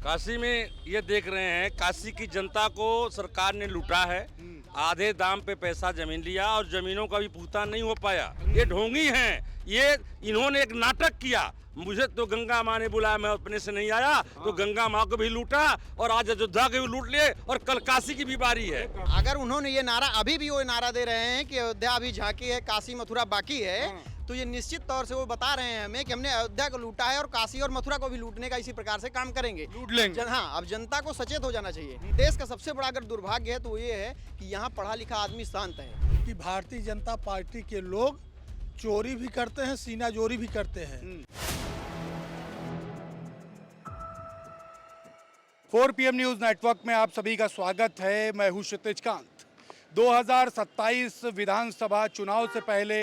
काशी में ये देख रहे हैं, काशी की जनता को सरकार ने लूटा है। आधे दाम पे पैसा जमीन लिया और जमीनों का भी भुगतान नहीं हो पाया। ये ढोंगी हैं, ये इन्होंने एक नाटक किया। मुझे तो गंगा माँ ने बुलाया, मैं अपने से नहीं आया, तो गंगा माँ को भी लूटा और आज अयोध्या को भी लूट लिए और कल काशी की भी बारी है। अगर उन्होंने ये नारा अभी भी वो नारा दे रहे हैं कि अयोध्या अभी झांकी है, काशी मथुरा बाकी है, तो ये निश्चित तौर से वो बता रहे हैं हमें कि हमने अयोध्या को लूटा है और काशी और मथुरा को भी लूटने का इसी प्रकार से काम करेंगे, लूट लेंगे। हाँ, अब जनता को सचेत हो जाना चाहिए। देश का सबसे बड़ा अगर दुर्भाग्य है तो वो ये है कि यहाँ पढ़ा लिखा आदमी शांत है। कि भारतीय जनता पार्टी के लोग चोरी भी करते हैं, सीना जोरी भी करते हैं। 4 PM न्यूज नेटवर्क में आप सभी का स्वागत है। मैं हूं क्षितिज कांत। 2027 विधानसभा चुनाव से पहले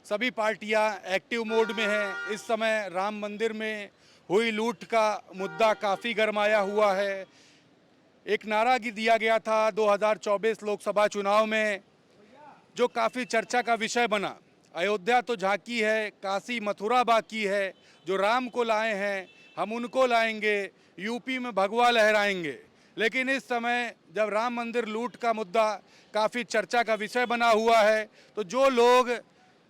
सभी पार्टियां एक्टिव मोड में हैं। इस समय राम मंदिर में हुई लूट का मुद्दा काफ़ी गरमाया हुआ है। एक नारा दिया गया था 2024 लोकसभा चुनाव में, जो काफ़ी चर्चा का विषय बना। अयोध्या तो झांकी है, काशी मथुरा बाकी है। जो राम को लाए हैं हम उनको लाएंगे, यूपी में भगवा लहराएंगे। लेकिन इस समय जब राम मंदिर लूट का मुद्दा काफ़ी चर्चा का विषय बना हुआ है, तो जो लोग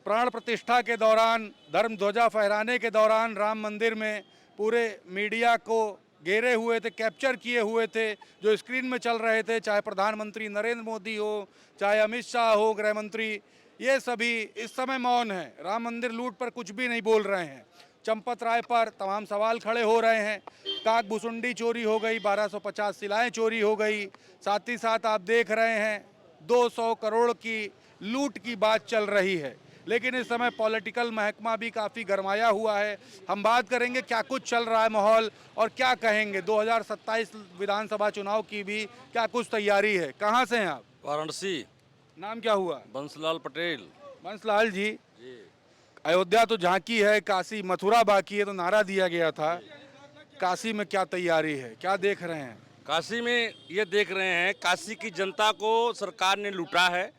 प्राण प्रतिष्ठा के दौरान, धर्म ध्वजा फहराने के दौरान राम मंदिर में पूरे मीडिया को घेरे हुए थे, कैप्चर किए हुए थे, जो स्क्रीन में चल रहे थे, चाहे प्रधानमंत्री नरेंद्र मोदी हो, चाहे अमित शाह हो, गृह मंत्री, ये सभी इस समय मौन हैं। राम मंदिर लूट पर कुछ भी नहीं बोल रहे हैं। चंपत राय पर तमाम सवाल खड़े हो रहे हैं। काक भुसुंडी चोरी हो गई, 1250 शिलाएँ चोरी हो गई। साथ ही साथ आप देख रहे हैं 200 करोड़ की लूट की बात चल रही है। लेकिन इस समय पॉलिटिकल महकमा भी काफ़ी गरमाया हुआ है। हम बात करेंगे क्या कुछ चल रहा है माहौल और क्या कहेंगे 2027 विधानसभा चुनाव की भी क्या कुछ तैयारी है। कहाँ से हैं आप? वाराणसी। नाम क्या हुआ? बंसलाल पटेल। बंसलाल जी, अयोध्या तो झांकी है, काशी मथुरा बाकी है, तो नारा दिया गया था। काशी में क्या तैयारी है, क्या देख रहे हैं? काशी में ये देख रहे हैं, काशी की जनता को सरकार ने लूटा है।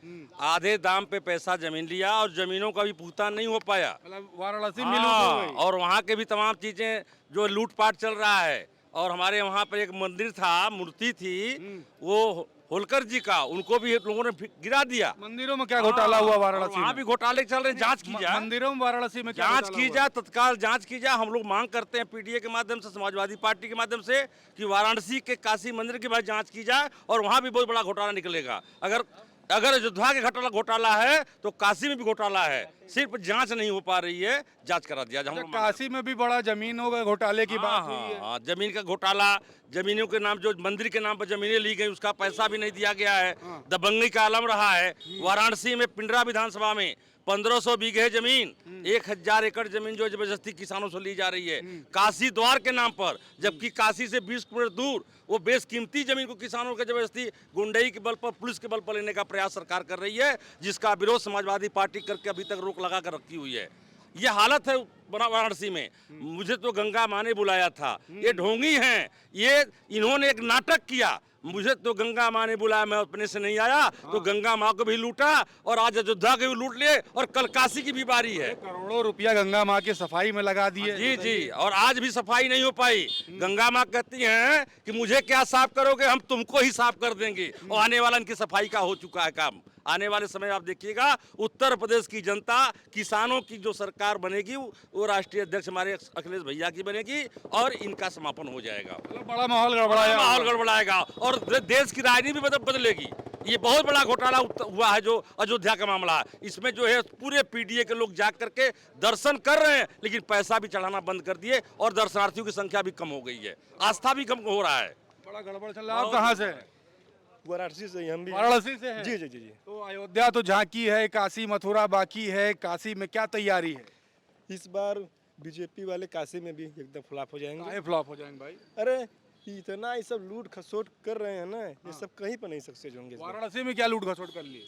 आधे दाम पे पैसा जमीन लिया और जमीनों का भी भुगतान नहीं हो पाया। मतलब वाराणसी में लूट हो गई। और वहाँ के भी तमाम चीजें जो लूटपाट चल रहा है। और हमारे वहाँ पर एक मंदिर था, मूर्ति थी, वो होलकर जी का, उनको भी लोगों ने गिरा दिया। मंदिरों में क्या घोटाला हुआ वाराणसी में? वहाँ भी घोटाले चल रहे हैं, जांच की जाए। मंदिरों में वाराणसी में क्या जांच घोटाला की हुआ? जाए, तत्काल जांच की जाए। हम लोग मांग करते हैं पीडीए के माध्यम से, समाजवादी पार्टी के माध्यम से, कि वाराणसी के काशी मंदिर की भाई जांच की जाए और वहाँ भी बहुत बड़ा घोटाला निकलेगा। अगर अयोध्या के घोटाला है तो काशी में भी घोटाला है। सिर्फ जांच नहीं हो पा रही है, जांच करा दिया जाए। काशी में भी बड़ा जमीनों के घोटाले की बात हुई है। हाँ, जमीन का घोटाला, जमीनों के नाम, जो मंदिर के नाम पर जमीनें ली गई उसका पैसा भी नहीं दिया गया है। दबंगई का आलम रहा है। वाराणसी में पिंडरा विधानसभा में 1500 बीघे जमीन, 1000 एकड़ जमीन जो जबरदस्ती किसानों से ली जा रही है, काशी द्वार के नाम पर। जबकि काशी से 20 किलोमीटर दूर वो बेशकीमती जमीन को किसानों के जबरदस्ती गुंडई के बल पर, पुलिस के बल पर लेने का प्रयास सरकार कर रही है, जिसका विरोध समाजवादी पार्टी करके अभी तक रोक लगा कर रखी हुई है। ये हालत है वाराणसी में। मुझे तो गंगा माँ ने बुलाया था। ये ढोंगी हैं, ये इन्होंने एक नाटक किया। मुझे तो गंगा माँ ने बुलाया, मैं अपने से नहीं आया, तो गंगा माँ को भी लूटा और आज अयोध्या को भी लूट लिए और कल काशी की भी बारी है। करोड़ों रुपया गंगा माँ की सफाई में लगा दिए। जी जी, और आज भी सफाई नहीं हो पाई। गंगा माँ कहती हैं कि मुझे क्या साफ करोगे, हम तुमको ही साफ कर देंगे। और आने वाला इनकी सफाई का हो चुका है काम। आने वाले समय आप देखिएगा, उत्तर प्रदेश की जनता, किसानों की जो सरकार बनेगी वो राष्ट्रीय अध्यक्ष हमारे अखिलेश भैया की बनेगी और इनका समापन हो जाएगा। बड़ा माहौल गड़बड़ाया, माहौल गड़बड़ाएगा और देश की राजनीति भी बदलेगी। ये बहुत बड़ा घोटाला हुआ है जो अयोध्या का मामला है। इसमें जो है पूरे पीडीए के लोग जाग करके दर्शन कर रहे हैं, लेकिन पैसा भी चढ़ाना बंद कर दिए और दर्शनार्थियों की संख्या भी कम हो गई है, आस्था भी कम हो रहा है। बड़ा गड़बड़ चल रहा है। आप कहाँ से हैं? वाराणसी से। हम भी वाराणसी से हैं? जी जी जी जी। तो अयोध्या तो झांकी है, काशी मथुरा बाकी है। काशी में क्या तैयारी है? इस बार बीजेपी वाले काशी में भी एकदम फ्लॉप हो जाएंगे। काहे फ्लॉप हो जाएंगे भाई? अरे इतना ये सब लूट खसोट कर रहे हैं ना, ये सब कहीं पर नहीं सक्सेस होंगे। वाराणसी में क्या लूट घसोट कर लिए?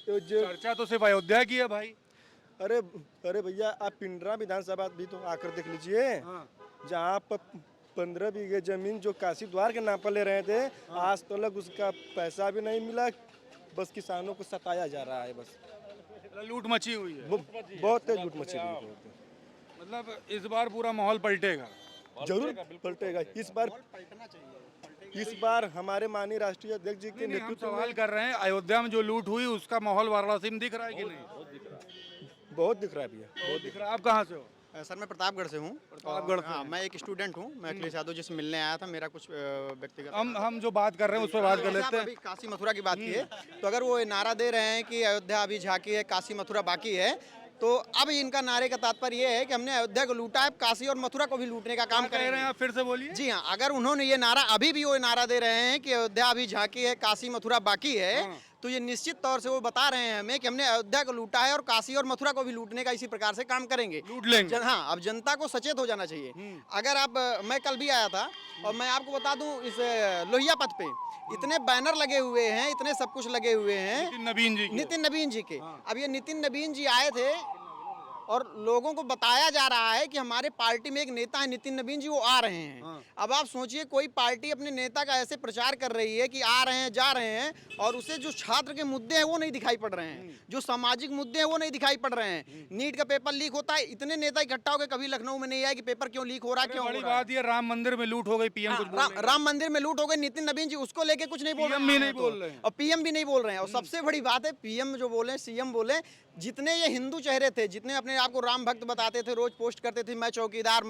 तो जो चर्चा तो सिर्फ अयोध्या की है भाई। अरे भैया, आप पिंडरा विधानसभा भी तो आकर देख लीजिए। जहाँ पर 15 बीघे जमीन जो काशी द्वार के नाम पर ले रहे थे, आज तक उसका पैसा भी नहीं मिला। बस किसानों को सताया जा रहा है। बस लूट मची हुई है। बहुत तेज लूट मची हुई है। मतलब इस बार पूरा माहौल पलटेगा। जरूर पलटेगा। इस बार हमारे माननीय राष्ट्रीय अध्यक्ष जी के नहीं, हम नेतृत्व सवाल में कर रहे हैं, अयोध्या में जो लूट हुई उसका माहौल वाराणसी में दिख रहा है कि नहीं? बहुत दिख रहा है भैया। बहुत दिख रहा है। आप कहाँ से हो? सर मैं प्रतापगढ़ से हूँ। प्रतापगढ़ से हाँ, मैं एक स्टूडेंट हूँ। मैं अखिलेश यादव जी से मिलने आया था। मेरा कुछ व्यक्तिगत हम जो बात कर रहे हैं उस पर बात कर जैसे लेते आप हैं। अभी काशी मथुरा की बात की है, तो अगर वो नारा दे रहे हैं कि अयोध्या अभी झांकी है, काशी मथुरा बाकी है, तो अब इनका नारे का तात्पर्य ये है कि हमने अयोध्या को लूटा है, काशी और मथुरा को भी लूटने का काम क्या कह रहे करेंगे। हैं आप, फिर से बोलिए। जी हाँ, अगर उन्होंने ये नारा अभी भी वो नारा दे रहे हैं कि अयोध्या अभी झांकी है, काशी मथुरा बाकी है, तो ये निश्चित तौर से वो बता रहे हैं हमें कि हमने अयोध्या को लूटा है और काशी और मथुरा को भी लूटने का इसी प्रकार से काम करेंगे। लूट लेंगे। हाँ, अब जनता को सचेत हो जाना चाहिए। अगर आप मैं कल भी आया था और मैं आपको बता दूं, इस लोहिया पथ पे इतने बैनर लगे हुए हैं, इतने सब कुछ लगे हुए हैं नितिन नवीन जी की। नितिन नवीन जी के। अब ये नितिन नवीन जी आए थे और लोगों को बताया जा रहा है कि हमारे पार्टी में एक नेता है नितिन नवीन जी, वो आ रहे हैं। अब आप सोचिए, कोई पार्टी अपने नेता का ऐसे प्रचार कर रही है कि आ रहे हैं, जा रहे हैं, और उसे जो छात्र के मुद्दे हैं वो नहीं दिखाई पड़ रहे हैं, जो सामाजिक मुद्दे हैं वो नहीं दिखाई पड़ रहे हैं। नीट का पेपर लीक होता है, इतने नेता इकट्ठा होकर कभी लखनऊ में नहीं आए कि पेपर क्यों लीक हो रहा है, क्यों हो बड़ी रहा है। बात ये राम मंदिर में लूट हो गई, पीएम कुछ बोल रहे हैं। राम मंदिर में लूट हो गई, नितिन नवीन जी उसको लेके कुछ नहीं बोल रहे PM भी नहीं बोल रहे हैं। और पीएम भी नहीं बोल रहे हैं। और सबसे बड़ी बात है, पीएम जो बोले, सीएम बोले, जितने ये हिंदू चेहरे थे, जितने अपने आप को राम भक्त बताते थे, रोज पोस्ट करते थे मैं चौकीदार,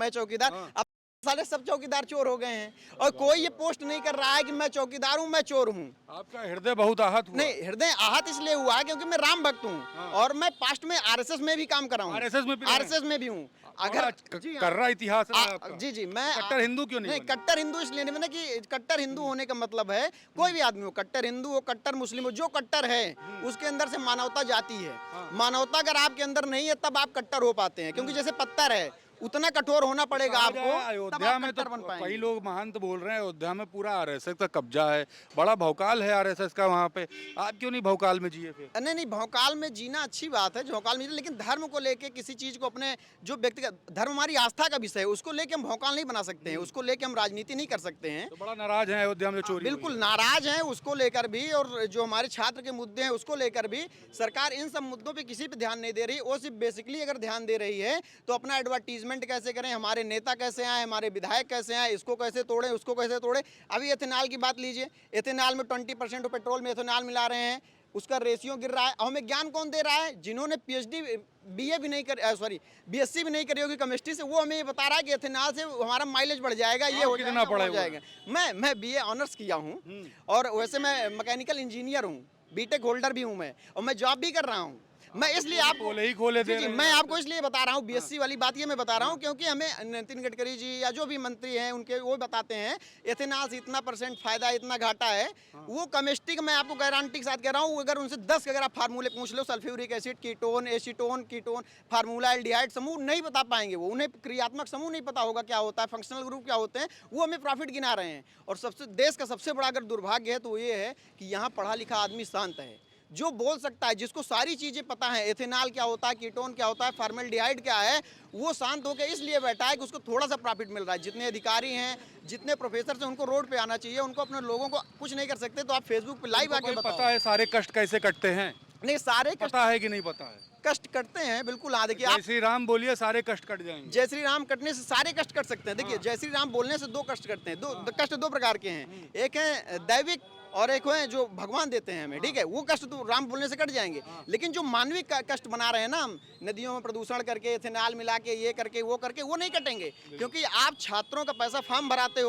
अब सारे सब चौकीदार चोर हो गए हैं। और कोई ये पोस्ट नहीं कर रहा है कि मैं चौकीदार हूँ, मैं चोर हूँ। आपका हृदय बहुत आहत हुआ। नहीं, हृदय आहत इसलिए हुआ है क्योंकि मैं राम भक्त हूँ और मैं पास्ट में आरएसएस में भी काम कर रहा हूँ। RSS में भी रहे हैं? आरएसएस में भी हूँ। अगर कर रहा इतिहास रहा है आपका। जी मैं कट्टर हिंदू क्यों नहीं बने? कट्टर हिंदू इसलिए नहीं बना कि कट्टर हिंदू होने का मतलब है कोई भी आदमी हो, कट्टर हिंदू हो, कट्टर मुस्लिम हो, जो कट्टर है उसके अंदर से मानवता जाती है। मानवता अगर आपके अंदर नहीं है तब आप कट्टर हो पाते हैं, क्योंकि जैसे पत्थर है उतना कठोर होना पड़ेगा आपको, तब अयोध्या आप में तो कट्टर बन पाएंगे। कई लोग महंत बोल रहे हैं अयोध्या में पूरा आरएसएस का कब्जा है, बड़ा भौकाल है आरएसएस का वहाँ पे। आप क्यों नहीं भौकाल में जिए फिर? नहीं भौकाल में जीना अच्छी बात है, भौकाल में, लेकिन धर्म को लेके किसी चीज को अपने जो व्यक्तिगत धर्म हमारी आस्था का विषय है उसको लेके हम भौकाल नहीं बना सकते हैं, उसको लेके हम राजनीति नहीं कर सकते हैं। तो बड़ा नाराज है अयोध्या में चोरी। बिल्कुल नाराज हैं उसको लेकर भी, और जो हमारे छात्र के मुद्दे हैं उसको लेकर भी सरकार इन सब मुद्दों पे किसी पे ध्यान नहीं दे रही। वो सिर्फ बेसिकली अगर ध्यान दे रही है तो अपना एडवर्टीजमेंट कैसे करें, हमारे नेता कैसे आए, हमारे विधायक कैसे आए, इसको कैसे तोड़े, उसको कैसे तोड़े। अभी एथेनॉल की बात लीजिए, एथेनॉल में 20% पेट्रोल में एथेनॉल मिला रहे हैं, उसका रेशियो गिर रहा है। हमें ज्ञान कौन दे रहा है? जिन्होंने पीएचडी बीए भी नहीं कर बीएससी भी नहीं करी होगी केमिस्ट्री से, वो हमें ये बता रहा है कि एथेनॉल से हमारा माइलेज बढ़ जाएगा, ये हो कितना जाएगा, वो हो पढ़े जाएगा। मैं बीए ऑनर्स किया हूँ और वैसे मैं मैकेनिकल इंजीनियर हूँ, बीटेक होल्डर भी हूँ मैं, और मैं जॉब भी कर रहा हूँ। मैं इसलिए आपको खोले दे जी, मैं आपको इसलिए बता रहा हूँ, बीएससी वाली बात ये मैं बता रहा हूँ क्योंकि हमें नितिन गडकरी जी या जो भी मंत्री हैं उनके वो बताते हैं एथेनॉल से इतना % फायदा, इतना घाटा है। वो केमिस्ट्री का मैं आपको गारंटी के साथ कह रहा हूँ, अगर उनसे 10 अगर आप फार्मूले पूछ लो, sulphuric acid, ketone, acetone, ketone, formula, aldehyde समूह नहीं बता पाएंगे वो, उन्हें क्रियात्मक समूह नहीं पता होगा क्या होता है, फंक्शनल ग्रुप क्या होते हैं, वो हमें प्रॉफिट गिना रहे हैं। और सबसे देश का सबसे बड़ा अगर दुर्भाग्य है तो ये है कि यहाँ पढ़ा लिखा आदमी शांत है, जो बोल सकता है, जिसको सारी चीजें पता है, एथेनॉल क्या होता है, कीटोन क्या होता है, फॉर्मेल्डिहाइड क्या है, वो शांत होकर इसलिए बैठा है कि उसको थोड़ा सा प्रॉफिट मिल रहा है। जितने अधिकारी हैं, जितने प्रोफेसर हैं, उनको रोड पे आना चाहिए, उनको अपने लोगों को कुछ नहीं कर सकते तो आप फेसबुक पे लाइव आके बताओ। पता है सारे कष्ट कैसे कटते हैं? नहीं, सारे कष्ट पता है कि नहीं पता है? कष्ट कटते हैं बिल्कुल। हाँ देखिए, जय श्री राम बोलिए, सारे कष्ट कट जाएंगे। जय श्री राम कटने से सारे कष्ट कट सकते हैं। देखिए, जय श्री राम बोलने से 2 कष्ट कटते हैं, कष्ट 2 प्रकार के हैं, एक है दैविक और एक है जो भगवान देते हैं हमें, ठीक है, वो कष्ट तो राम बोलने से कट जाएंगे। लेकिन जो मानवीय कष्ट बना रहे हैं ना हम, नदियों में प्रदूषण करके, एथेनॉल मिला के, ये करके, वो करके, वो नहीं कटेंगे। क्योंकि आप छात्रों का पैसा फॉर्म भराते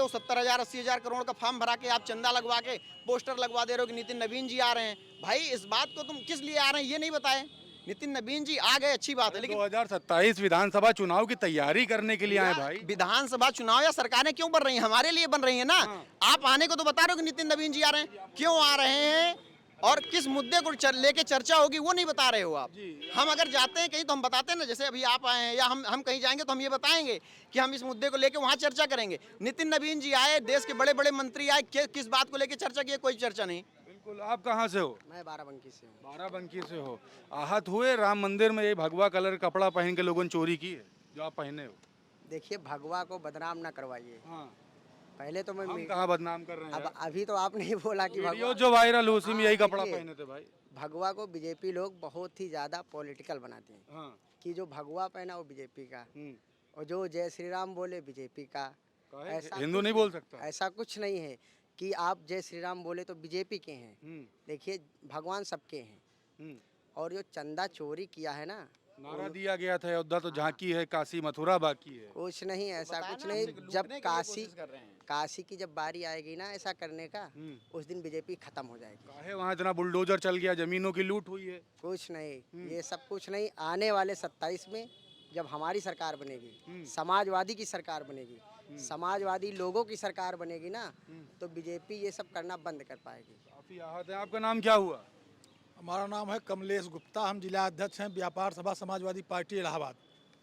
हो 70,000 80,000 करोड़ का फॉर्म भरा के आप चंदा लगवा के पोस्टर लगवा दे रहे हो कि नितिन नवीन जी आ रहे हैं। भाई, इस बात को तुम किस लिए आ रहे हैं ये नहीं बताए। नितिन नवीन जी आ गए, अच्छी बात है, लेकिन 2027 विधानसभा चुनाव की तैयारी करने के लिए आए भाई। विधानसभा चुनाव या सरकारें क्यों बन रही हैं? हमारे लिए बन रही है ना। आप आने को तो बता रहे हो कि नितिन नवीन जी आ रहे हैं, क्यों आ रहे हैं और किस मुद्दे को लेके चर्चा होगी वो नहीं बता रहे हो आप। हम अगर जाते हैं कहीं तो हम बताते हैं ना, जैसे अभी आप आए हैं या हम कहीं जाएंगे तो हम ये बताएंगे कि हम इस मुद्दे को लेके वहाँ चर्चा करेंगे। नितिन नवीन जी आए, देश के बड़े बड़े मंत्री आए, किस बात को लेके चर्चा की? कोई चर्चा नहीं। बिल्कुल। आप कहाँ से हो? मैं बाराबंकी से हूँ। बाराबंकी से हो। आहत हुए राम मंदिर में ये भगवा कलर कपड़ा पहन के लोगों ने चोरी की है जो आप पहने हो? देखिए, भगवा को बदनाम ना करवाइए। हाँ, पहले तो मैं हम कहाँ बदनाम कर रहे हैं? अब अभी तो आपने ही बोला कि वीडियो भगवा, जो वायरल हो उसी में यही कपड़ा देखिए, पहने थे भाई। भगवा को बीजेपी लोग बहुत ही ज़्यादा पॉलिटिकल बनाते हैं हाँ। कि जो भगवा पहना वो बीजेपी का। और जो जय श्री राम बोले बीजेपी का। ऐसा हिंदू नहीं बोल सकता? ऐसा कुछ नहीं है कि आप जय श्री राम बोले तो बीजेपी के हैं। देखिए भगवान सबके हैं। और जो चंदा चोरी किया है ना, नारा दिया गया था अयोध्या तो झांकी है, काशी मथुरा बाकी है। कुछ नहीं, ऐसा कुछ नहीं। जब काशी की जब बारी आएगी ना ऐसा करने का, उस दिन बीजेपी खत्म हो जाएगी। काहे वहाँ इतना बुलडोजर चल गया, जमीनों की लूट हुई है? कुछ नहीं, ये सब कुछ नहीं। आने वाले 27 में जब हमारी सरकार बनेगी, समाजवादी की सरकार बनेगी, समाजवादी लोगों की सरकार बनेगी ना, तो बीजेपी ये सब करना बंद कर पाएगी। काफी आहत है। आपका नाम क्या हुआ? हमारा नाम है कमलेश गुप्ता, हम जिला अध्यक्ष हैं व्यापार सभा समाजवादी पार्टी इलाहाबाद।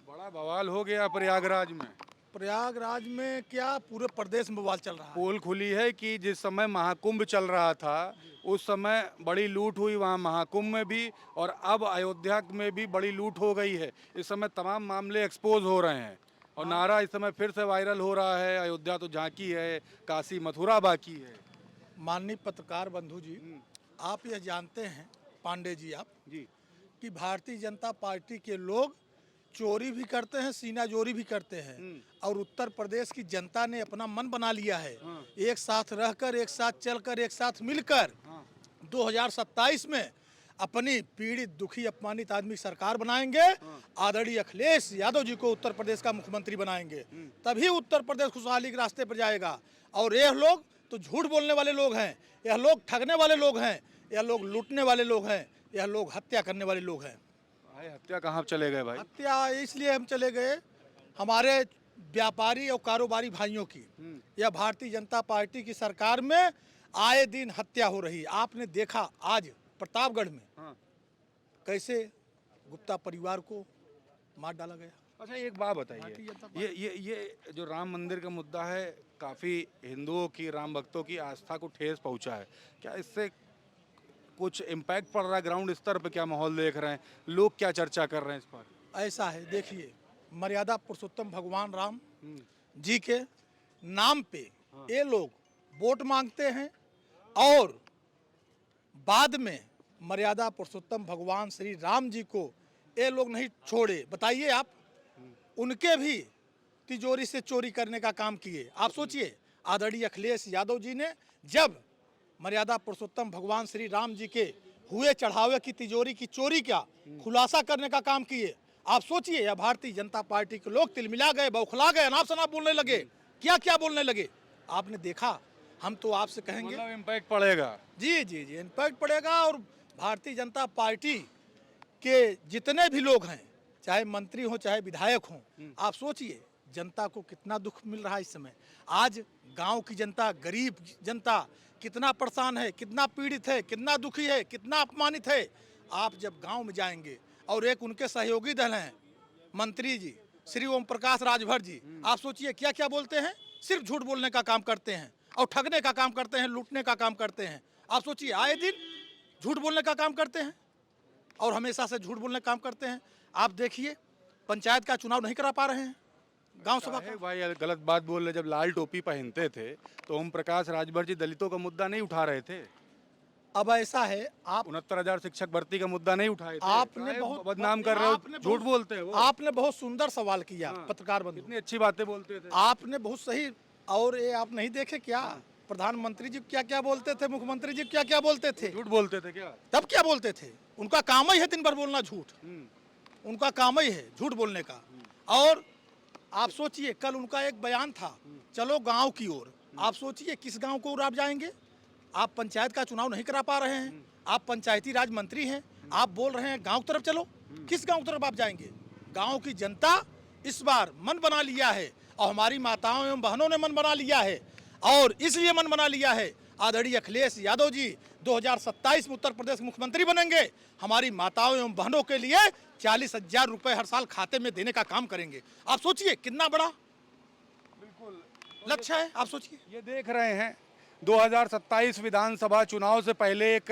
बड़ा बवाल हो गया प्रयागराज में। प्रयागराज में क्या, पूरे प्रदेश में बवाल चल रहा है। पोल खुली है कि जिस समय महाकुंभ चल रहा था उस समय बड़ी लूट हुई वहाँ महाकुंभ में भी, और अब अयोध्या में भी बड़ी लूट हो गई है। इस समय तमाम मामले एक्सपोज हो रहे हैं और नारा इस समय फिर से वायरल हो रहा है, अयोध्या तो झांकी है, काशी मथुरा बाकी है। माननीय पत्रकार बंधु जी, आप यह जानते हैं पांडे जी आप जी कि भारतीय जनता पार्टी के लोग चोरी भी करते हैं, सीना जोरी भी करते हैं, और उत्तर प्रदेश की जनता ने अपना मन बना लिया है। एक साथ रहकर, एक साथ चलकर, एक साथ मिलकर 2027 में अपनी पीड़ित, दुखी, अपमानित आदमी की सरकार बनाएंगे। आदरणीय अखिलेश यादव जी को उत्तर प्रदेश का मुख्यमंत्री बनाएंगे, तभी उत्तर प्रदेश खुशहाली के रास्ते पर जाएगा। और यह लोग तो झूठ बोलने वाले लोग हैं, यह लोग ठगने वाले लोग हैं, यह लोग लूटने वाले लोग हैं, यह लोग हत्या करने वाले लोग हैं। भाई हत्या कहाँ चले गए भाई? हत्या इसलिए हम चले गए, हमारे व्यापारी और कारोबारी भाइयों की, यह भारतीय जनता पार्टी की सरकार में आए दिन हत्या हो रही है। आपने देखा आज प्रतापगढ़ में कैसे गुप्ता परिवार को मार डाला गया। अच्छा एक बात बताइए, ये जो राम मंदिर का मुद्दा है, काफ़ी हिंदुओं की, राम भक्तों की आस्था को ठेस पहुंचा है। क्या इससे कुछ इम्पैक्ट पड़ रहा है ग्राउंड स्तर पर? क्या माहौल देख रहे हैं लोग, क्या चर्चा कर रहे हैं इस पर? ऐसा है, देखिए, मर्यादा पुरुषोत्तम भगवान राम जी के नाम पे ये लोग वोट मांगते हैं और बाद में मर्यादा पुरुषोत्तम भगवान श्री राम जी को ये लोग नहीं छोड़े। बताइए आप, उनके भी तिजोरी से चोरी करने का काम किए। आप सोचिए, आदरणीय अखिलेश यादव जी ने जब मर्यादा पुरुषोत्तम भगवान श्री राम जी के हुए चढ़ावे की तिजोरी की चोरी का खुलासा करने का काम किए। आप सोचिए, या भारतीय जनता पार्टी के लोग तिलमिला गए, बौखला गए, अनाप शनाप बोलने लगे, क्या क्या बोलने लगे। आपने देखा, हम तो आपसे कहेंगे मतलब इम्पैक्ट पड़ेगा। जी जी जी, इम्पैक्ट पड़ेगा। और भारतीय जनता पार्टी के जितने भी लोग हैं, चाहे मंत्री हो चाहे विधायक हों, आप सोचिए जनता को कितना दुख मिल रहा है इस समय। आज गांव की जनता, गरीब जनता कितना परेशान है, कितना पीड़ित है, कितना दुखी है, कितना अपमानित है। आप जब गांव में जाएंगे, और एक उनके सहयोगी दल हैं मंत्री जी श्री ओम प्रकाश राजभर जी, आप सोचिए क्या क्या बोलते हैं। सिर्फ झूठ बोलने का काम करते हैं और ठगने का काम करते हैं, लूटने का काम करते हैं। आप सोचिए, आए दिन झूठ बोलने का काम करते हैं और हमेशा से झूठ बोलने का काम करते हैं। आप देखिए, पंचायत का चुनाव नहीं करा पा रहे हैं, गांव सभा का। भाई गलत बात बोल रहे, जब लाल टोपी पहनते थे तो ओम प्रकाश राजभर जी दलितों का मुद्दा नहीं उठा रहे थे। अब ऐसा है, आप 69,000 शिक्षक भर्ती का मुद्दा नहीं उठाए थे। आपने बहुत बदनाम कर रहे हो, झूठ बोलते हैं वो। आपने बहुत सुंदर सवाल किया पत्रकार बंधु, इतनी अच्छी बातें बोलते थे आपने बहुत सही। और ये आप नहीं देखे क्या, प्रधानमंत्री जी क्या क्या बोलते थे, मुख्यमंत्री जी क्या क्या बोलते थे, झूठ बोलते थे क्या? तब क्या बोलते थे। उनका काम ही है दिन भर बोलना झूठ, उनका काम ही है झूठ बोलने का। और आप सोचिए, कल उनका एक बयान था, चलो गांव की ओर। आप सोचिए किस गांव को ओर आप जाएंगे। आप पंचायत का चुनाव नहीं करा पा रहे हैं, आप पंचायती राज मंत्री हैं, आप बोल रहे हैं गांव की तरफ चलो। किस गांव की तरफ आप जाएंगे। गांव की जनता इस बार मन बना लिया है, और हमारी माताओं एवं बहनों ने मन बना लिया है। और इसलिए मन बना लिया है, आदरणीय अखिलेश यादव जी 2027 में उत्तर प्रदेश मुख्यमंत्री बनेंगे। हमारी माताओं एवं बहनों के लिए 40,000 रुपए हर साल खाते में देने का काम करेंगे। आप सोचिए कितना बड़ा बिल्कुल लक्ष्य है। आप सोचिए, ये देख रहे हैं 2027 विधानसभा चुनाव से पहले एक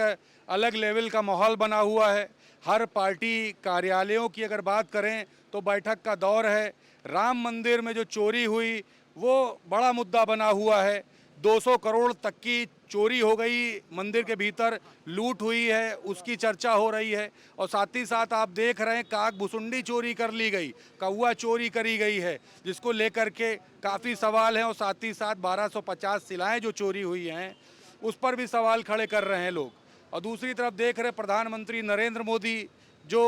अलग लेवल का माहौल बना हुआ है। हर पार्टी कार्यालयों की अगर बात करें तो बैठक का दौर है। राम मंदिर में जो चोरी हुई वो बड़ा मुद्दा बना हुआ है। 200 करोड़ तक की चोरी हो गई, मंदिर के भीतर लूट हुई है, उसकी चर्चा हो रही है। और साथ ही साथ आप देख रहे हैं काग भुसुंडी चोरी कर ली गई, कौवा चोरी करी गई है, जिसको लेकर के काफ़ी सवाल हैं। और साथ ही साथ 1250 शिलाएँ जो चोरी हुई हैं उस पर भी सवाल खड़े कर रहे हैं लोग। और दूसरी तरफ देख रहे प्रधानमंत्री नरेंद्र मोदी जो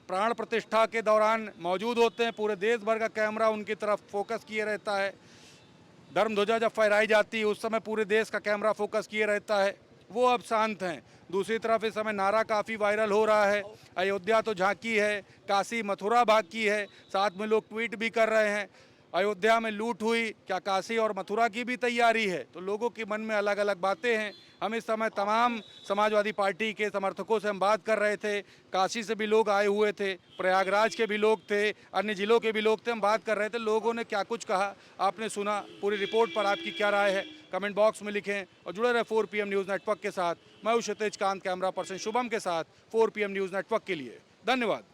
प्राण प्रतिष्ठा के दौरान मौजूद होते हैं, पूरे देश भर का कैमरा उनकी तरफ फोकस किए रहता है। धर्म ध्वजा जब फहराई जाती है उस समय पूरे देश का कैमरा फोकस किए रहता है, वो अब शांत हैं। दूसरी तरफ इस समय नारा काफ़ी वायरल हो रहा है, अयोध्या तो झांकी है, काशी मथुरा बाकी है। साथ में लोग ट्वीट भी कर रहे हैं, अयोध्या में लूट हुई, क्या काशी और मथुरा की भी तैयारी है? तो लोगों के मन में अलग अलग बातें हैं। हम इस समय तमाम समाजवादी पार्टी के समर्थकों से हम बात कर रहे थे। काशी से भी लोग आए हुए थे, प्रयागराज के भी लोग थे, अन्य जिलों के भी लोग थे। हम बात कर रहे थे, लोगों ने क्या कुछ कहा आपने सुना। पूरी रिपोर्ट पर आपकी क्या राय है कमेंट बॉक्स में लिखें और जुड़े रहे 4 PM न्यूज़ नेटवर्क के साथ। मैं हूं क्षितिज कांत, कैमरा पर्सन शुभम के साथ 4 PM न्यूज़ नेटवर्क के लिए। धन्यवाद।